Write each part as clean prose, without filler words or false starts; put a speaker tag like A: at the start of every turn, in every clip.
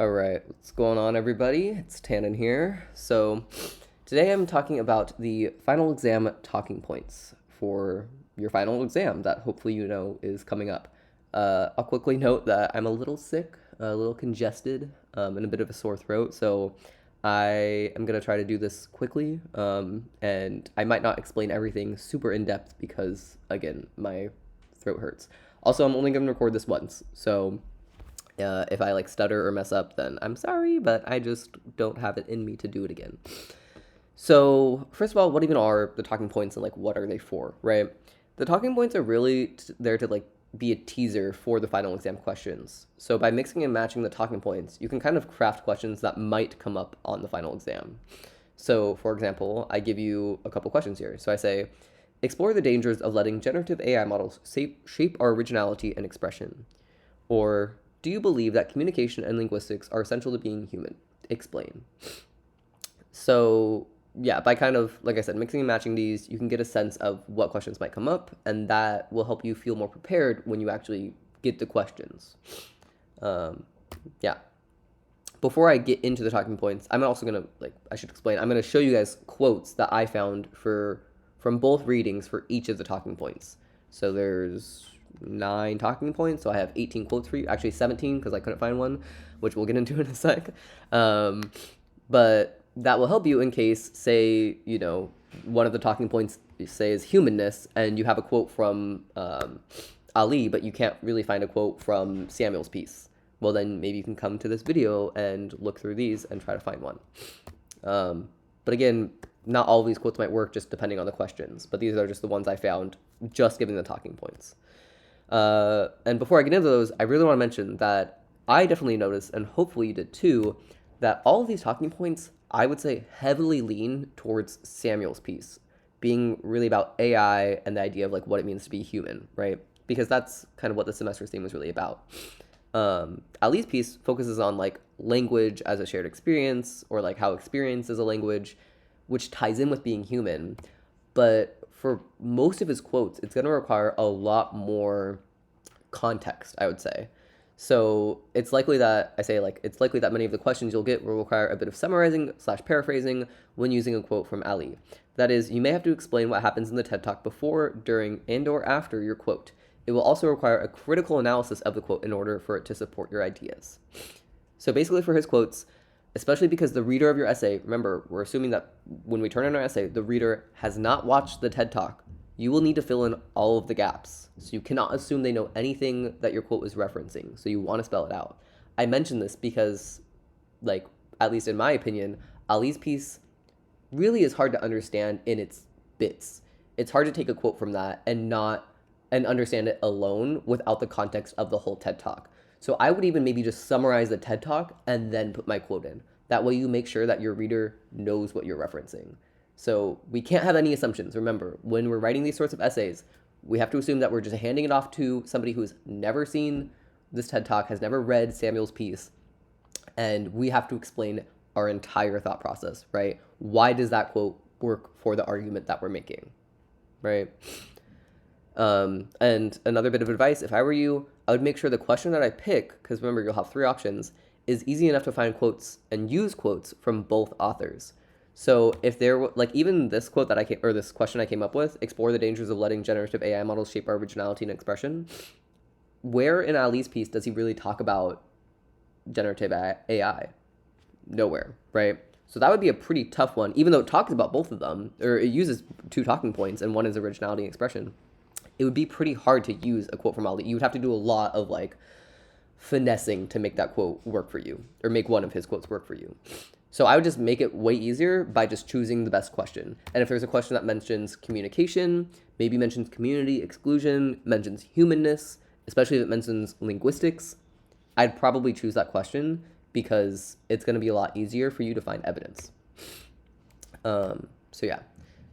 A: All right, what's going on, everybody? It's Tannen here. So, today I'm talking about the final exam talking points for your final exam that hopefully you know is coming up. I'll quickly note that I'm a little sick, a little congested, and a bit of a sore throat, so I am going to try to do this quickly, and I might not explain everything super in depth because, again, my throat hurts. Also, I'm only going to record this once, so if I like stutter or mess up, then I'm sorry, but I just don't have it in me to do it again. So, first of all, what even are the talking points and like what are they for, right? The talking points are really there to like be a teaser for the final exam questions. So, by mixing and matching the talking points, you can kind of craft questions that might come up on the final exam. So, for example, I give you a couple questions here. So, I say, explore the dangers of letting generative AI models shape our originality and expression. Or, do you believe that communication and linguistics are essential to being human? Explain. So, yeah, by kind of, like I said, mixing and matching these, you can get a sense of what questions might come up, and that will help you feel more prepared when you actually get the questions. Yeah. Before I get into the talking points, I'm also gonna I should explain. I'm gonna show you guys quotes that I found from both readings for each of the talking points. So there's 9 talking points, so I have 18 quotes for you. Actually, 17 because I couldn't find one, which we'll get into in a sec. But that will help you in case, say, one of the talking points say is humanness, and you have a quote from Ali, but you can't really find a quote from Samuel's piece. Well, then maybe you can come to this video and look through these and try to find one. But again, not all of these quotes might work just depending on the questions, but these are just the ones I found just giving the talking points. And before I get into those, I really want to mention that I definitely noticed, and hopefully you did too, that all of these talking points, I would say, heavily lean towards Samuel's piece, being really about AI and the idea of like what it means to be human, right? Because that's kind of what the semester's theme was really about. Ali's piece focuses on like language as a shared experience, or like how experience is a language, which ties in with being human. But for most of his quotes, it's going to require a lot more context, I would say. So it's likely that it's likely that many of the questions you'll get will require a bit of summarizing / paraphrasing when using a quote from Ali. That is, you may have to explain what happens in the TED Talk before, during, and or after your quote. It will also require a critical analysis of the quote in order for it to support your ideas. So basically for his quotes, especially because the reader of your essay, remember, we're assuming that when we turn in our essay, the reader has not watched the TED Talk, you will need to fill in all of the gaps. So you cannot assume they know anything that your quote is referencing. So you want to spell it out. I mention this because, at least in my opinion, Ali's piece really is hard to understand in its bits. It's hard to take a quote from that and understand it alone without the context of the whole TED Talk. So I would even maybe just summarize the TED Talk and then put my quote in. That way you make sure that your reader knows what you're referencing. So we can't have any assumptions. Remember, when we're writing these sorts of essays, we have to assume that we're just handing it off to somebody who's never seen this TED Talk, has never read Samuel's piece, and we have to explain our entire thought process, right? Why does that quote work for the argument that we're making, right? And another bit of advice, if I were you, I would make sure the question that I pick, because remember, you'll have 3 options, is easy enough to find quotes and use quotes from both authors. So if there were, even this quote this question I came up with, explore the dangers of letting generative AI models shape our originality and expression. Where in Ali's piece does he really talk about generative AI? Nowhere, right? So that would be a pretty tough one, even though it talks about both of them, or it uses 2 talking points, and one is originality and expression. It would be pretty hard to use a quote from Ali. You would have to do a lot of finessing to make that quote work for you, or make one of his quotes work for you. So I would just make it way easier by just choosing the best question. And if there's a question that mentions communication, maybe mentions community exclusion, mentions humanness, especially if it mentions linguistics, I'd probably choose that question because it's going to be a lot easier for you to find evidence. So yeah.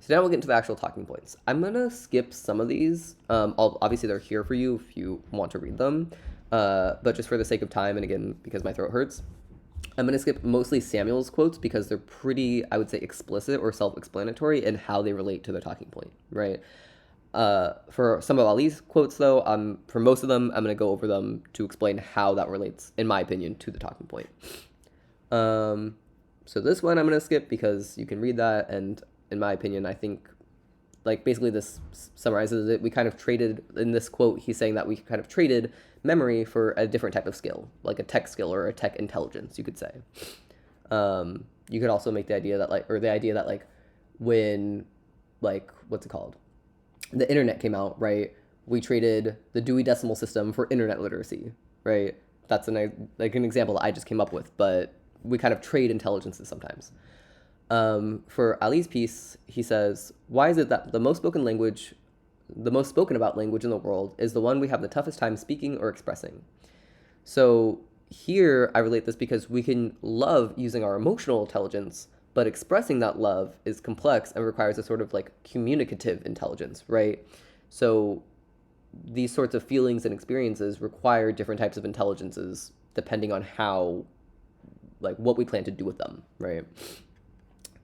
A: So now we'll get into the actual talking points. I'm going to skip some of these. Obviously, they're here for you if you want to read them. But just for the sake of time, and again, because my throat hurts, I'm going to skip mostly Samuel's quotes because they're pretty, I would say, explicit or self-explanatory in how they relate to the talking point, right? For some of Ali's quotes, though, for most of them, I'm going to go over them to explain how that relates, in my opinion, to the talking point. So this one I'm going to skip because you can read that, and in my opinion, I think, like, basically this summarizes it. We kind of traded, in this quote, he's saying that we kind of traded memory for a different type of skill, like a tech skill or a tech intelligence, you could say. You could also make the idea that, like, or the idea that, like, when, like, what's it called? The internet came out, right? We traded the Dewey Decimal System for internet literacy, right? That's an example that I just came up with, but we kind of trade intelligences sometimes. For Ali's piece, he says, why is it that the most spoken about language in the world is the one we have the toughest time speaking or expressing? So here I relate this because we can love using our emotional intelligence, but expressing that love is complex and requires a sort of like communicative intelligence, right? So these sorts of feelings and experiences require different types of intelligences depending on how, like, what we plan to do with them, right?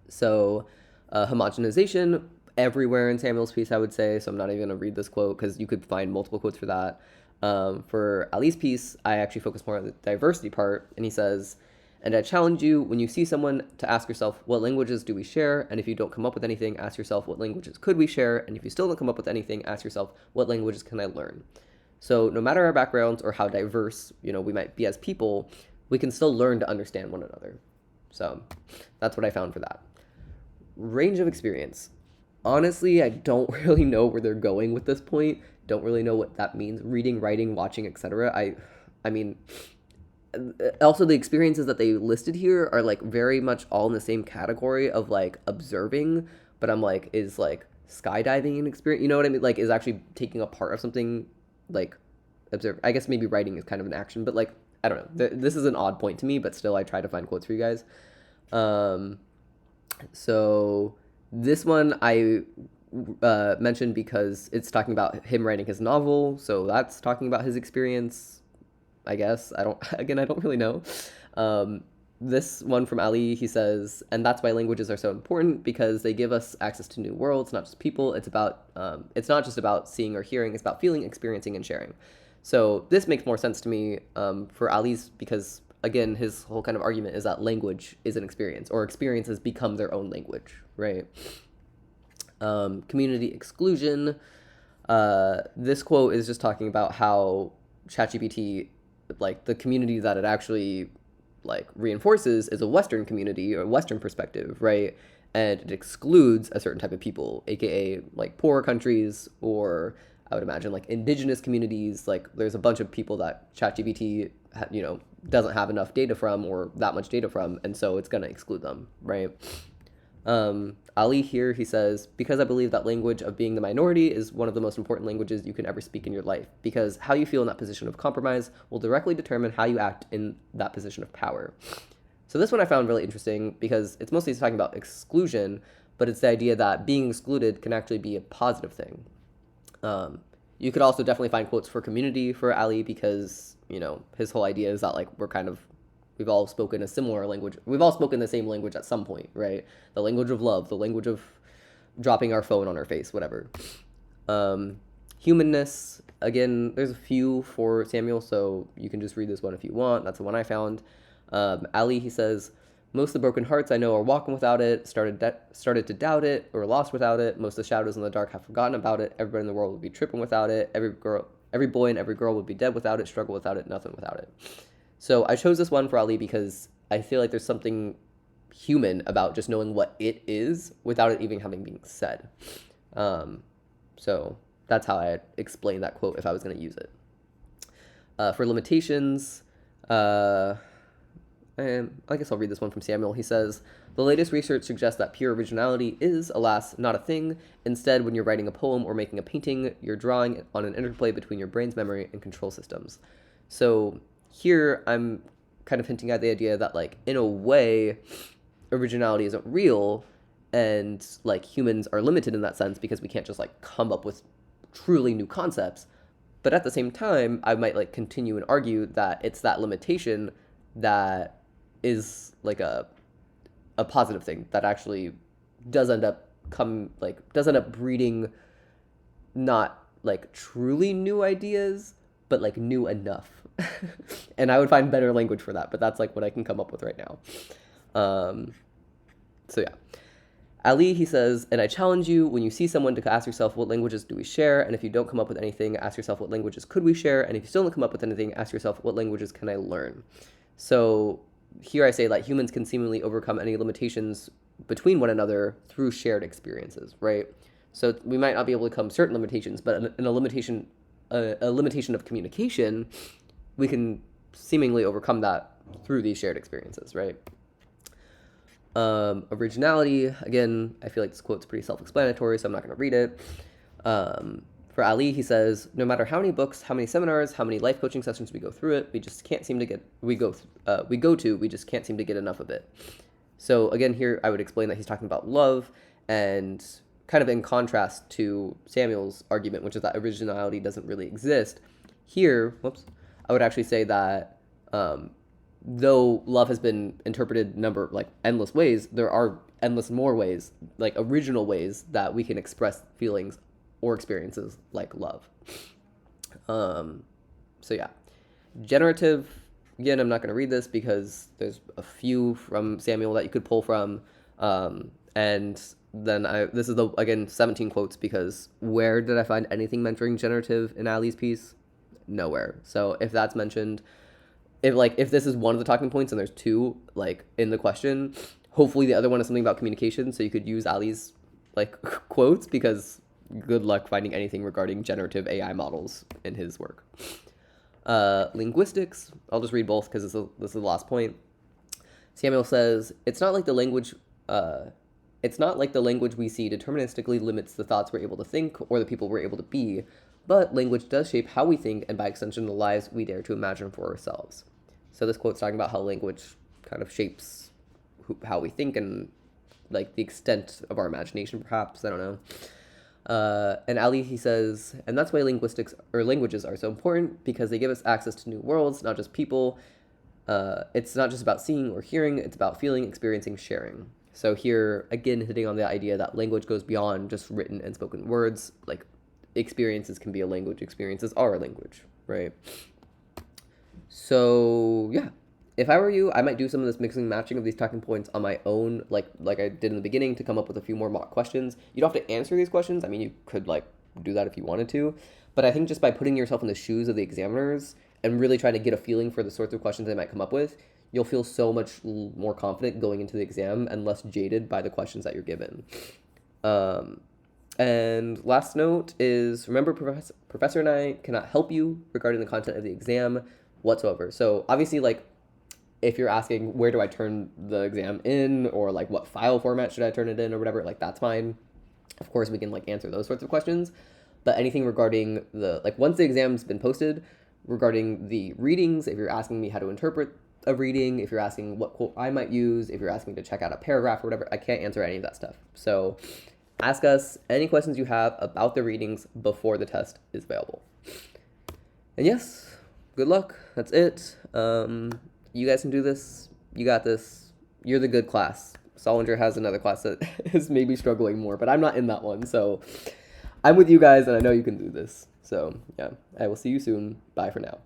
A: So homogenization everywhere in Samuel's piece, I would say. So I'm not even going to read this quote because you could find multiple quotes for that. For Ali's piece, I actually focus more on the diversity part, and he says, and I challenge you, when you see someone, to ask yourself, what languages do we share? And if you don't come up with anything, ask yourself, what languages could we share? And if you still don't come up with anything, ask yourself, what languages can I learn? So no matter our backgrounds or how diverse, we might be as people, we can still learn to understand one another. So that's what I found for that. Range of experience. Honestly, I don't really know where they're going with this point. Don't really know what that means. Reading, writing, watching, etc. I mean, also the experiences that they listed here are like very much all in the same category of like observing, but I'm like, is like skydiving an experience? You know what I mean? Like, is actually taking a part of something, like, observe. I guess maybe writing is kind of an action, but like, I don't know. This is an odd point to me, but still, I try to find quotes for you guys. So this one I mentioned because it's talking about him writing his novel, so that's talking about his experience, I guess. I don't really know. This one from Ali, he says, and that's why languages are so important, because they give us access to new worlds, not just people. It's not just about seeing or hearing, it's about feeling, experiencing, and sharing. So this makes more sense to me for Ali's, because again, his whole kind of argument is that language is an experience, or experiences become their own language, right? Community exclusion. This quote is just talking about how ChatGPT, like, the community that it actually like reinforces is a Western community or a Western perspective, right? And it excludes a certain type of people, aka like poorer countries, or I would imagine like indigenous communities. Like, there's a bunch of people that ChatGPT doesn't have enough data from, or that much data from, and so it's gonna exclude them, right? Ali here, he says, because I believe that language of being the minority is one of the most important languages you can ever speak in your life, because how you feel in that position of compromise will directly determine how you act in that position of power. So this one I found really interesting because it's mostly talking about exclusion, but it's the idea that being excluded can actually be a positive thing. You could also definitely find quotes for community for Ali, because, his whole idea is that, like, we've all spoken a similar language. We've all spoken the same language at some point, right? The language of love, the language of dropping our phone on our face, whatever. Humanness, again, there's a few for Samuel, so you can just read this one if you want. That's the one I found. Ali, he says, most of the broken hearts I know are walking without it, started to doubt it, or lost without it. Most of the shadows in the dark have forgotten about it. Everybody in the world would be tripping without it. Every boy and every girl would be dead without it, struggle without it, nothing without it. So I chose this one for Ali because I feel like there's something human about just knowing what it is without it even having been said. So that's how I explain that quote if I was going to use it. For limitations, and I guess I'll read this one from Samuel. He says, the latest research suggests that pure originality is, alas, not a thing. Instead, when you're writing a poem or making a painting, you're drawing on an interplay between your brain's memory and control systems. So here I'm kind of hinting at the idea that, like, in a way, originality isn't real, and like humans are limited in that sense because we can't just like come up with truly new concepts. But at the same time, I might like continue and argue that it's that limitation that is like a positive thing that actually does end up breeding not like truly new ideas, but like new enough. And I would find better language for that, but that's like what I can come up with right now. So yeah. Ali, he says, and I challenge you when you see someone to ask yourself, what languages do we share? And if you don't come up with anything, ask yourself, what languages could we share? And if you still don't come up with anything, ask yourself, what languages can I learn? So here I say that humans can seemingly overcome any limitations between one another through shared experiences, right? So we might not be able to come certain limitations, but in a limitation of communication, we can seemingly overcome that through these shared experiences, right? Originality, again, I feel like this quote's pretty self-explanatory, so I'm not going to read it. For Ali, he says, no matter how many books, how many seminars, how many life coaching sessions we go through it, we just can't seem to get, we just can't seem to get enough of it. So again, here I would explain that he's talking about love, and kind of in contrast to Samuel's argument, which is that originality doesn't really exist. Here, I would actually say that though love has been interpreted endless ways, there are endless more ways, like original ways that we can express feelings or experiences like love. So yeah, generative. Again, I'm not going to read this because there's a few from Samuel that you could pull from, and then this is 17 quotes, because where did I find anything mentoring generative in Ali's piece? Nowhere. So if that's mentioned, if this is one of the talking points and there's two like in the question, hopefully the other one is something about communication, so you could use Ali's like quotes, because good luck finding anything regarding generative AI models in his work. Linguistics, I'll just read both because this is the last point. Samuel says, it's not like the language we see deterministically limits the thoughts we're able to think or the people we're able to be, but language does shape how we think and by extension the lives we dare to imagine for ourselves. So this quote's talking about how language kind of shapes how we think and like the extent of our imagination, perhaps, I don't know. And Ali, he says, and that's why languages are so important, because they give us access to new worlds, not just people. It's not just about seeing or hearing, it's about feeling, experiencing, sharing. So here, again, hitting on the idea that language goes beyond just written and spoken words. Like, experiences can be a language, experiences are a language, right? So, yeah. If I were you, I might do some of this mixing and matching of these talking points on my own, like I did in the beginning, to come up with a few more mock questions. You don't have to answer these questions. I mean, you could do that if you wanted to, but I think just by putting yourself in the shoes of the examiners and really trying to get a feeling for the sorts of questions they might come up with, you'll feel so much more confident going into the exam and less jaded by the questions that you're given. And last note is, remember, Professor and I cannot help you regarding the content of the exam whatsoever. So obviously, if you're asking where do I turn the exam in, or what file format should I turn it in, or whatever, that's fine. Of course, we can answer those sorts of questions. But anything regarding once the exam's been posted, regarding the readings, if you're asking me how to interpret a reading, if you're asking what quote I might use, if you're asking me to check out a paragraph or whatever, I can't answer any of that stuff. So ask us any questions you have about the readings before the test is available. And yes, good luck. That's it. You guys can do this. You got this. You're the good class. Solinger has another class that is maybe struggling more, but I'm not in that one. So I'm with you guys, and I know you can do this. So yeah, I will see you soon. Bye for now.